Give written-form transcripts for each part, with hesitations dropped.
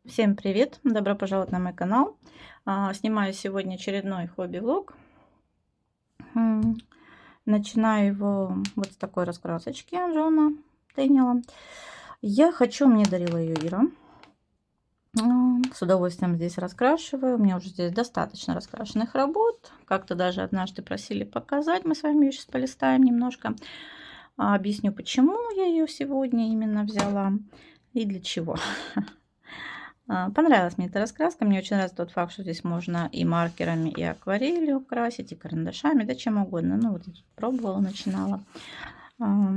Всем привет! Добро пожаловать на мой канал. Снимаю сегодня очередной хобби-влог. М, Начинаю его вот с такой раскрасочки Джона Дэниела. Мне дарила ее Ира. С удовольствием здесь раскрашиваю. У меня уже здесь достаточно раскрашенных работ. Как-то даже однажды просили показать. Мы с вами ее сейчас полистаем немножко. Объясню, почему я ее сегодня именно взяла и для чего. Понравилась мне эта раскраска. Мне очень нравится тот факт, что здесь можно и маркерами, и акварелью красить, и карандашами, да чем угодно. Ну, вот я тут пробовала, начинала. Вот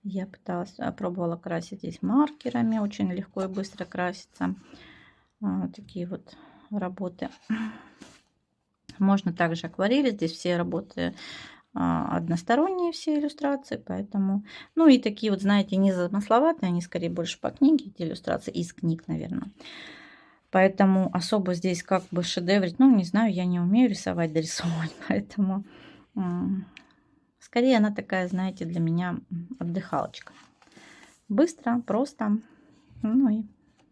я пробовала красить здесь маркерами. Очень легко и быстро красится. Такие вот работы. Можно также акварели. Здесь все работы односторонние, все иллюстрации, поэтому, ну и такие вот, знаете, не замысловатые, они скорее больше по книге, эти иллюстрации из книг, наверное. Поэтому особо здесь как бы шедеврить, ну не знаю, я не умею рисовать, дорисовывать, поэтому скорее она такая, знаете, для меня отдыхалочка. Быстро, просто, ну и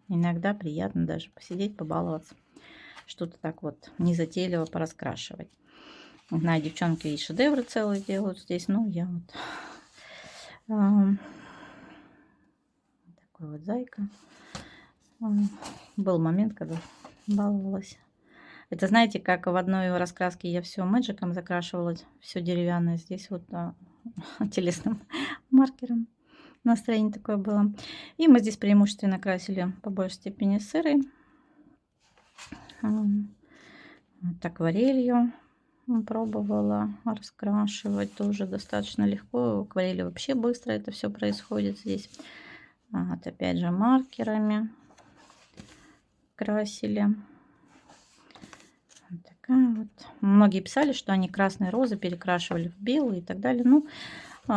иногда приятно даже посидеть, побаловаться, что-то так вот незатейливо пораскрашивать. Знаю, девчонки и шедевры целые делают здесь. Ну, я вот такой вот зайка. Был момент, когда баловалась. Это, знаете, как в одной раскраске я все мэджиком закрашивала, все деревянное. Здесь вот телесным маркером. Настроение такое было. И мы здесь преимущественно красили по большей степени сырой. Вот акварелью. Пробовала раскрашивать тоже достаточно легко. Акварелью вообще быстро это все происходит здесь. Вот опять же маркерами красили. Вот такая вот. Многие писали, что они красные розы перекрашивали в белый и так далее. Ну,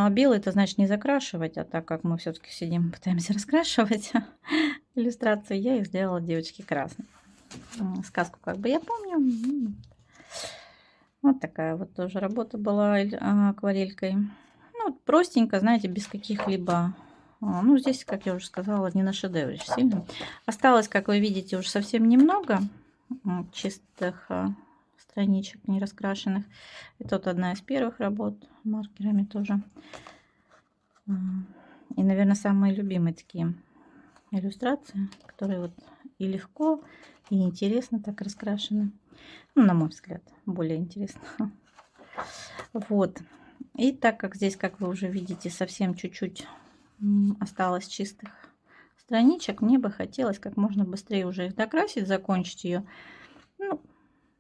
белый это значит не закрашивать, а так как мы все-таки сидим, пытаемся раскрашивать иллюстрации, я их сделала, девочки, красные. Сказку как бы я помню. Вот такая вот тоже работа была акварелькой. Ну, вот простенько, знаете, без каких-либо... Ну, здесь, как я уже сказала, не на шедевре сильно. Осталось, как вы видите, уже совсем немного чистых страничек, не раскрашенных. Это вот одна из первых работ маркерами тоже. И, наверное, самые любимые такие иллюстрации, которые вот и легко, и интересно так раскрашены. Ну, на мой взгляд, более интересно. Вот. И так как здесь, как вы уже видите, совсем чуть-чуть осталось чистых страничек, мне бы хотелось как можно быстрее уже их докрасить, закончить ее, ну,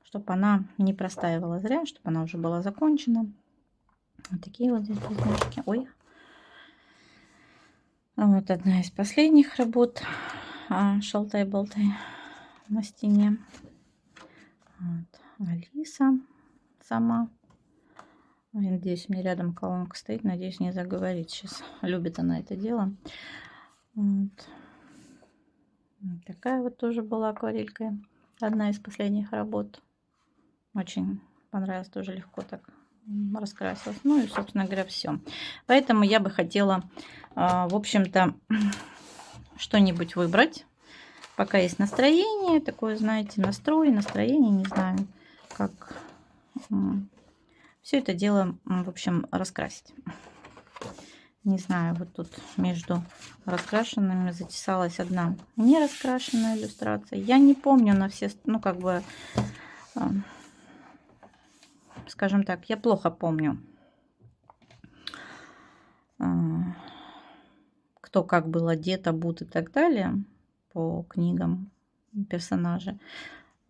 чтобы она не простаивала зря, чтобы она уже была закончена. Вот такие вот здесь блесточки. Ой. Вот одна из последних работ шалтай-болтай на стене. Вот. Алиса сама. Я надеюсь, у меня рядом колонка стоит. Надеюсь, не заговорит сейчас. Любит она это дело. Вот. Вот такая вот тоже была акварелька. Одна из последних работ. Очень понравилась. Тоже легко так раскрасилась. Ну и, собственно говоря, все. Поэтому я бы хотела, в общем-то, что-нибудь выбрать. Пока есть настроение. Такое, знаете, настроение. Не знаю, как... Все это дело, в общем, раскрасить. Не знаю, вот тут между раскрашенными затесалась одна не раскрашенная иллюстрация. Я не помню на все, ну, как бы, скажем так, я плохо помню, кто как был одет, обут и так далее по книгам персонажа.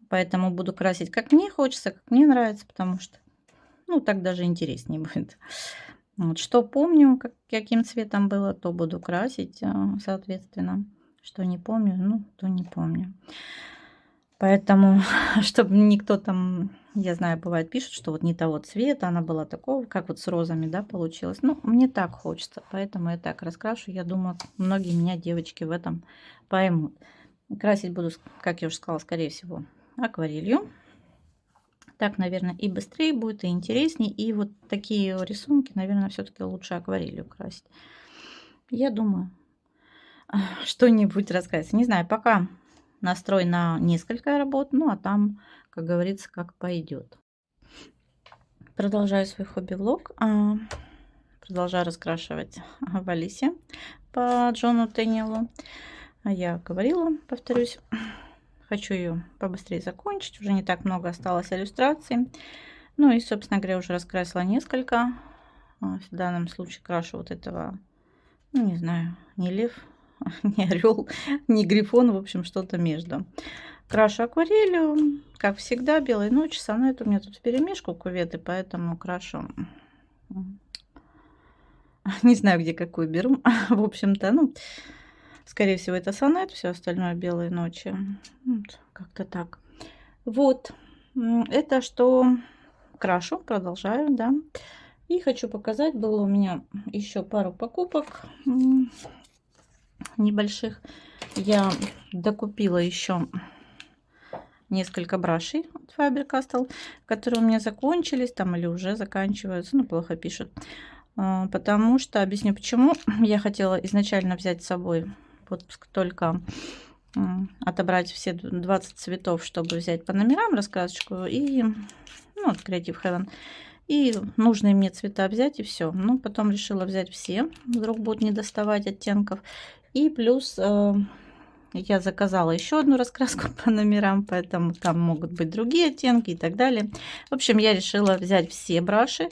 Поэтому буду красить, как мне хочется, как мне нравится, потому что, ну, так даже интереснее будет. Вот, что помню, каким цветом было, то буду красить, соответственно. Что не помню, ну, то не помню. Поэтому, чтобы никто там, я знаю, бывает, пишут, что вот не того цвета, она была такого, как вот с розами, да, получилось. Ну, мне так хочется, поэтому я так раскрашу. Я думаю, многие меня, девочки, в этом поймут. Красить буду, как я уже сказала, скорее всего, акварелью. Так, наверное, и быстрее будет, и интереснее. И вот такие рисунки, наверное, все-таки лучше акварелью красить. Я думаю. что-нибудь раскрасить. Не знаю, пока настрой на несколько работ, ну а там, как говорится, как пойдет. Продолжаю свой хобби-влог. Продолжаю раскрашивать в Алисе по Джону Теннилу. Я говорила, повторюсь, хочу ее побыстрее закончить. Уже не так много осталось иллюстраций. Ну и, собственно говоря, уже раскрасила несколько. В данном случае крашу вот этого, ну, не знаю, не лев, не орел, не грифон, в общем, что-то между. Крашу акварелью, как всегда, белой ночи. Сонет у меня тут вперемешку куветы, поэтому крашу. Не знаю, где какую беру. В общем-то, ну, скорее всего, это сонет, все остальное белые ночи. Вот, как-то так. Вот, это что крашу, продолжаю, да. И хочу показать, было у меня еще пару покупок небольших. Я докупила еще несколько брашей от Faber-Castell, которые у меня закончились там или уже заканчиваются, ну, плохо пишут. Потому что, объясню почему, я хотела изначально взять с собой в отпуск только отобрать все 20 цветов, чтобы взять по номерам раскрасочку и, ну, Creative Heaven, и нужные мне цвета взять и все. Ну, потом решила взять все, вдруг будут не доставать оттенков. И плюс я заказала еще одну раскраску по номерам, поэтому там могут быть другие оттенки и так далее. В общем, я решила взять все браши,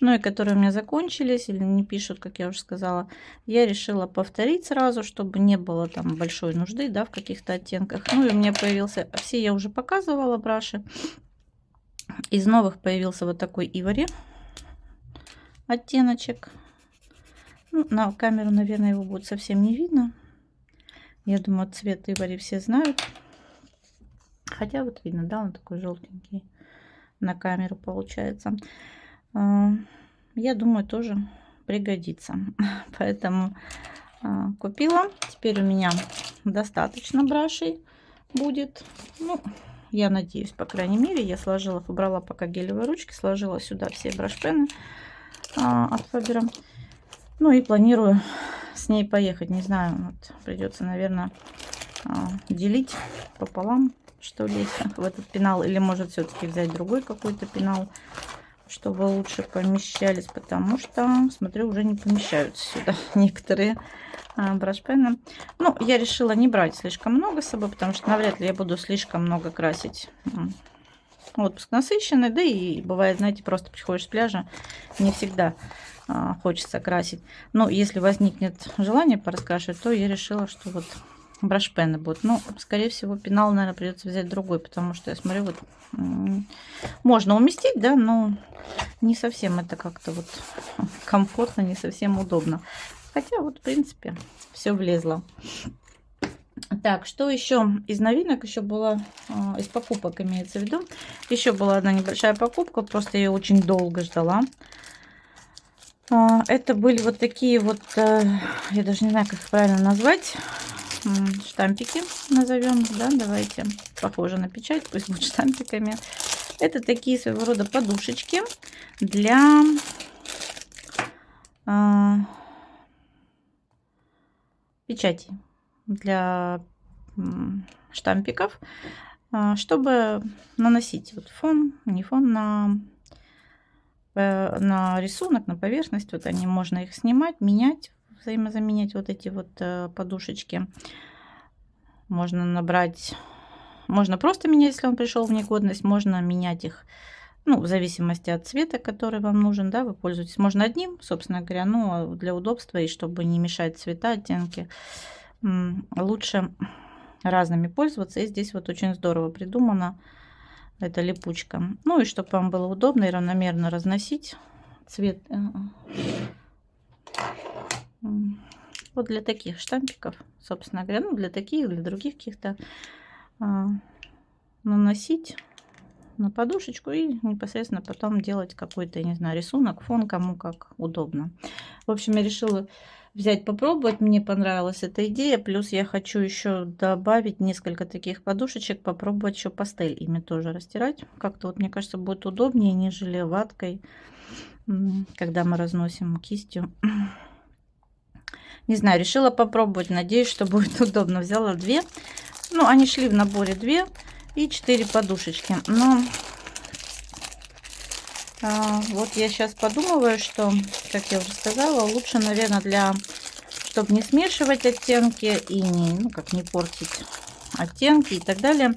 ну и которые у меня закончились или не пишут, как я уже сказала. Я решила повторить сразу, чтобы не было там большой нужды, да, в каких-то оттенках. Ну и у меня появился, все я уже показывала браши. Из новых появился вот такой Ивори оттеночек. Ну, на камеру, наверное, его будет совсем не видно. Я думаю, цвет Ивори все знают. Хотя вот видно, да, он такой желтенький на камеру получается. Я думаю, тоже пригодится. Поэтому купила. Теперь у меня достаточно брашей будет. Ну, я надеюсь, по крайней мере, я сложила, убрала пока гелевые ручки, сложила сюда все браш-пены от Фабера. Ну и планирую с ней поехать. Не знаю, вот придется, наверное, делить пополам, что ли, в этот пенал. Или может все-таки взять другой какой-то пенал, чтобы лучше помещались. Потому что, смотрю, уже не помещаются сюда некоторые браш-пены. Ну, я решила не брать слишком много с собой, потому что навряд ли я буду слишком много красить. Отпуск насыщенный, да и бывает, знаете, просто приходишь с пляжа, не всегда хочется красить. Но если возникнет желание пораскрашивать, то я решила, что вот браш-пены будут. Но, скорее всего, пенал, наверное, придется взять другой, потому что я смотрю, вот можно уместить, да, но не совсем это как-то вот комфортно, не совсем удобно. Хотя вот, в принципе, все влезло. Так, что еще из новинок? Еще была, из покупок имеется в виду, еще была одна небольшая покупка, просто я очень долго ждала. Это были вот такие вот, я даже не знаю, как их правильно назвать, штампики назовем, да, давайте, похоже на печать, пусть будут штампиками. Это такие своего рода подушечки для печати, для штампиков, чтобы наносить вот фон, не фон, на рисунок, на поверхность. Вот они, можно их снимать, менять, взаимозаменять вот эти вот подушечки. Можно набрать, можно просто менять, если он пришел в негодность, можно менять их, ну, в зависимости от цвета, который вам нужен, да, вы пользуетесь. Можно одним, собственно говоря, но для удобства и чтобы не мешать цвета, оттенки, лучше разными пользоваться. И здесь вот очень здорово придумано. Это липучка. Ну и чтобы вам было удобно и равномерно разносить цвет. Вот для таких штампиков, собственно говоря, ну для таких, для других каких-то, наносить на подушечку и непосредственно потом делать какой-то, я не знаю, рисунок, фон, кому как удобно. В общем, я решила взять, попробовать. Мне понравилась эта идея. Плюс я хочу еще добавить несколько таких подушечек, попробовать еще пастель ими тоже растирать. Как-то вот, мне кажется, будет удобнее, нежели ваткой, когда мы разносим кистью. Не знаю, решила попробовать. Надеюсь, что будет удобно. Взяла 2. Ну, они шли в наборе 2 и 4 подушечки. Но вот я сейчас подумываю, что, как я уже сказала, лучше, наверное, чтобы не смешивать оттенки и не портить оттенки и так далее.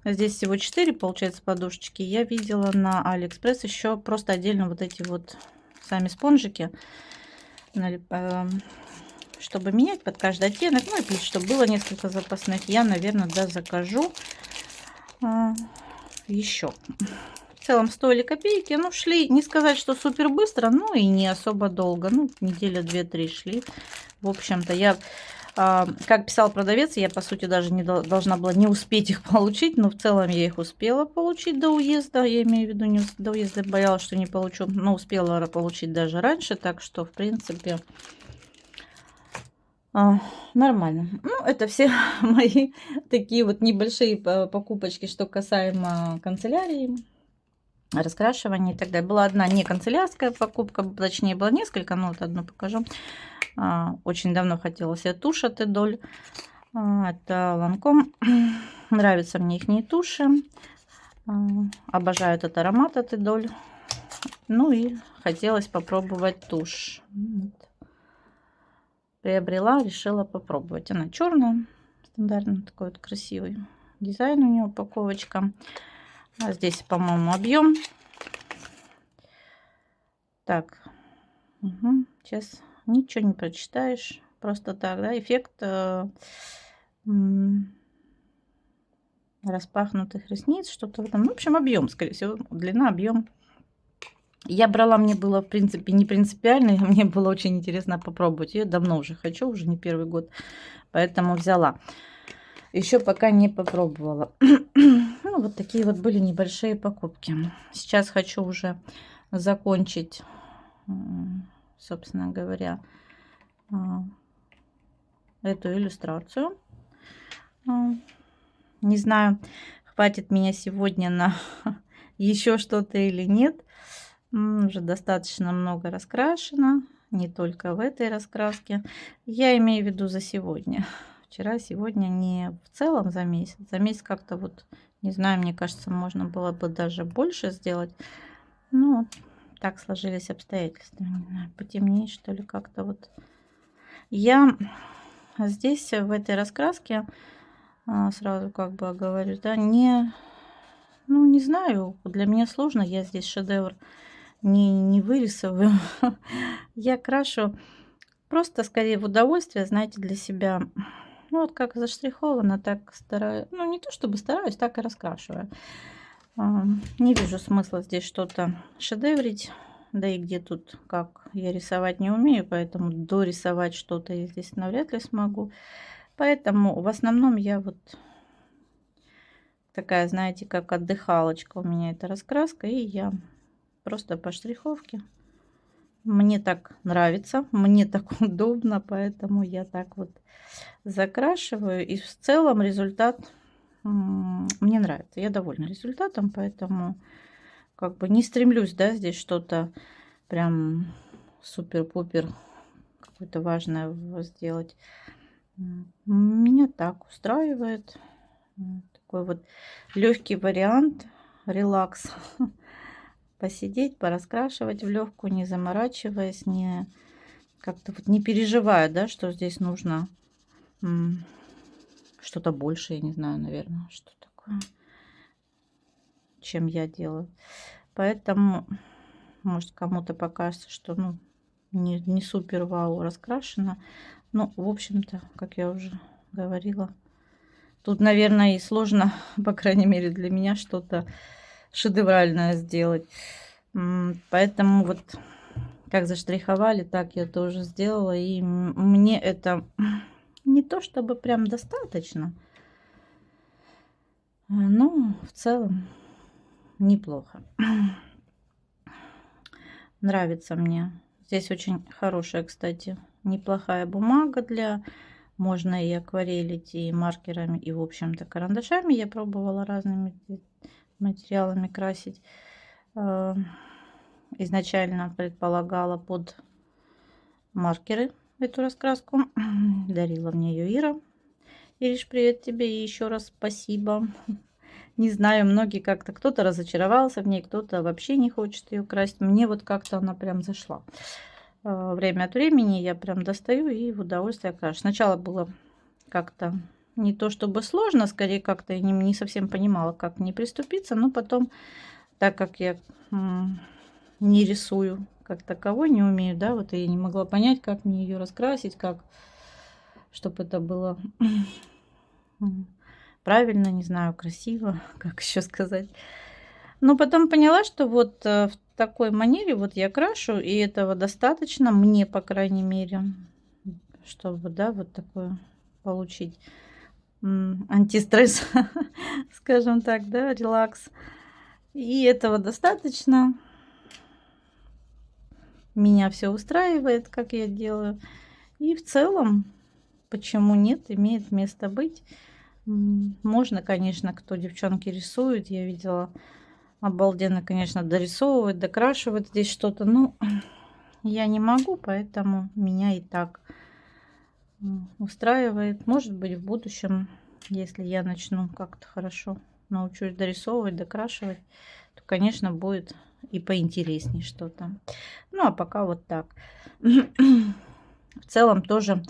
Здесь всего 4, получается, подушечки. Я видела на Алиэкспресс еще просто отдельно вот эти вот сами спонжики, чтобы менять под каждый оттенок. Ну и плюс, чтобы было несколько запасных, я, наверное, закажу еще. В целом стоили копейки, ну шли, не сказать, что супер быстро, но и не особо долго. Ну, неделя 2-3 шли. В общем-то, я, как писал продавец, я, по сути, даже не должна была не успеть их получить, но в целом я их успела получить до уезда. Я имею в виду, не до уезда, боялась, что не получу, но успела получить даже раньше, так что, в принципе, нормально. Ну, это все мои такие вот небольшие покупочки, что касаемо канцелярии, раскрашивания и так далее. Была одна не канцелярская покупка, точнее, было несколько, но вот одну покажу. Очень давно хотела себе тушь от Идоль. Это Ланком. Нравятся мне их туши. Обожаю этот аромат от Идоль. Ну и хотелось попробовать тушь. Приобрела, решила попробовать. Она черная, стандартный такой вот красивый дизайн у нее, упаковочка. Здесь, по-моему, объем. Так, сейчас ничего не прочитаешь. Просто так, да, эффект распахнутых ресниц, что-то в этом. Ну, в общем, объем, скорее всего, длина, объем. Я брала, мне было, в принципе, не принципиально, мне было очень интересно попробовать. Я давно уже хочу, уже не первый год, поэтому взяла. Еще пока не попробовала. Ну, вот такие вот были небольшие покупки. Сейчас хочу уже закончить, собственно говоря, эту иллюстрацию. Не знаю, хватит меня сегодня на еще что-то или нет. Уже достаточно много раскрашено, не только в этой раскраске. Я имею в виду за сегодня. Вчера, сегодня, не в целом за месяц. За месяц как-то вот, не знаю, мне кажется, можно было бы даже больше сделать. Ну, так сложились обстоятельства. Не знаю, потемнее, что ли, как-то вот. Я здесь, в этой раскраске, сразу как бы оговорюсь, да, не знаю, для меня сложно. Я здесь шедевр не вырисовываю. Я крашу просто скорее в удовольствие, знаете, для себя. Ну, вот как заштриховано, так стараюсь. Ну, не то чтобы стараюсь, так и раскрашиваю. Не вижу смысла здесь что-то шедеврить. Да и где тут, как, я рисовать не умею, поэтому дорисовать что-то я здесь навряд ли смогу. Поэтому в основном я вот такая, знаете, как отдыхалочка у меня эта раскраска. И я просто по штриховке. Мне так нравится, мне так удобно, поэтому я так вот закрашиваю. И в целом результат мне нравится. Я довольна результатом, поэтому как бы не стремлюсь, да, здесь что-то прям супер-пупер какое-то важное сделать. Меня так устраивает. Такой вот легкий вариант, релакс. Посидеть, пораскрашивать в легкую, не заморачиваясь, не как-то вот не переживая, да, что здесь нужно что-то больше, я не знаю, наверное, что такое, чем я делаю. Поэтому, может, кому-то покажется, что, ну, не супер вау раскрашено. Ну, в общем-то, как я уже говорила, тут, наверное, и сложно, по крайней мере, для меня что-то шедевральное сделать. Поэтому вот как заштриховали, так я тоже сделала. И мне это не то чтобы прям достаточно, но в целом неплохо. Нравится мне. Здесь очень хорошая, кстати, неплохая бумага для... Можно и акварелить, и маркерами, и, в общем-то, карандашами. Я пробовала разными материалами красить. Изначально предполагала под маркеры эту раскраску. Дарила мне ее Ира. Ириш, привет тебе и еще раз спасибо. Не знаю, многие как-то, кто-то разочаровался в ней, кто-то вообще не хочет ее красить. Мне вот как-то она прям зашла. Время от времени я прям достаю и в удовольствие крашу. Сначала было как-то не то чтобы сложно, скорее как-то я не совсем понимала, как к ней приступиться, но потом, так как я не рисую как таковой, не умею, да, вот я не могла понять, как мне ее раскрасить, как, чтобы это было правильно, не знаю, красиво, как еще сказать. Но потом поняла, что вот в такой манере вот я крашу, и этого достаточно, мне, по крайней мере, чтобы, да, вот такое получить антистресс, скажем так, да, релакс. И этого достаточно. Меня все устраивает, как я делаю. И в целом, почему нет, имеет место быть. Можно, конечно, кто девчонки рисует, я видела, обалденно, конечно, дорисовывают, докрашивают здесь что-то. Ну, я не могу, поэтому меня и так устраивает. Может быть, в будущем, если я начну как-то хорошо научусь дорисовывать, докрашивать, то, конечно, будет и поинтереснее что-то. Ну, а пока вот так. В целом тоже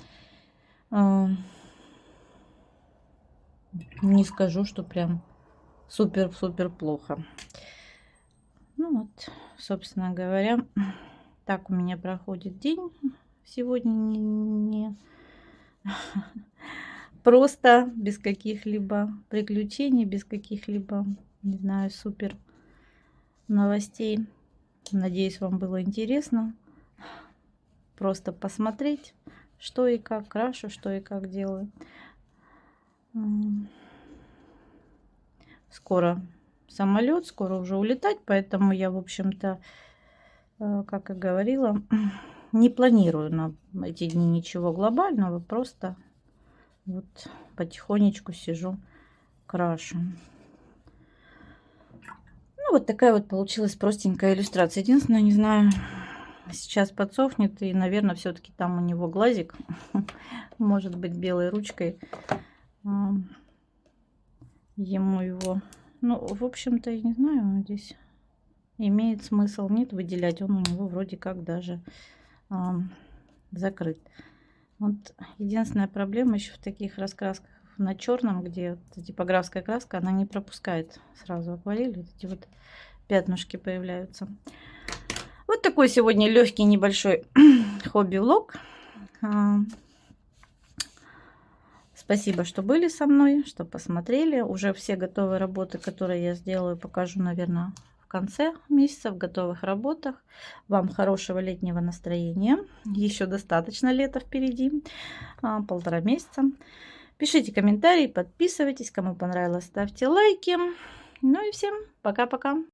не скажу, что прям супер-супер плохо. Ну вот, собственно говоря, так у меня проходит день. Сегодня не просто, без каких-либо приключений, без каких-либо, не знаю, супер новостей. Надеюсь, вам было интересно просто посмотреть, что и как крашу, что и как делаю. Скоро самолет, скоро уже улетать, поэтому я, в общем-то, как и говорила, не планирую на эти дни ничего глобального, просто вот потихонечку сижу, крашу. Ну, вот такая вот получилась простенькая иллюстрация. Единственное, не знаю, сейчас подсохнет, и, наверное, все-таки там у него глазик, может быть, белой ручкой ему его, ну, в общем-то, я не знаю, здесь имеет смысл, нет, выделять, он у него вроде как даже закрыт. Вот единственная проблема еще в таких раскрасках на черном, где типографская краска, она не пропускает сразу акварель, вот эти вот пятнышки появляются. Вот такой сегодня легкий небольшой хобби-влог. Спасибо, что были со мной, что посмотрели. Уже все готовые работы, которые я сделаю, покажу, наверное, в конце месяца в готовых работах. Вам хорошего летнего настроения. Еще достаточно лета впереди. 1,5 месяца. Пишите комментарии, подписывайтесь. Кому понравилось, ставьте лайки. Ну и всем пока-пока.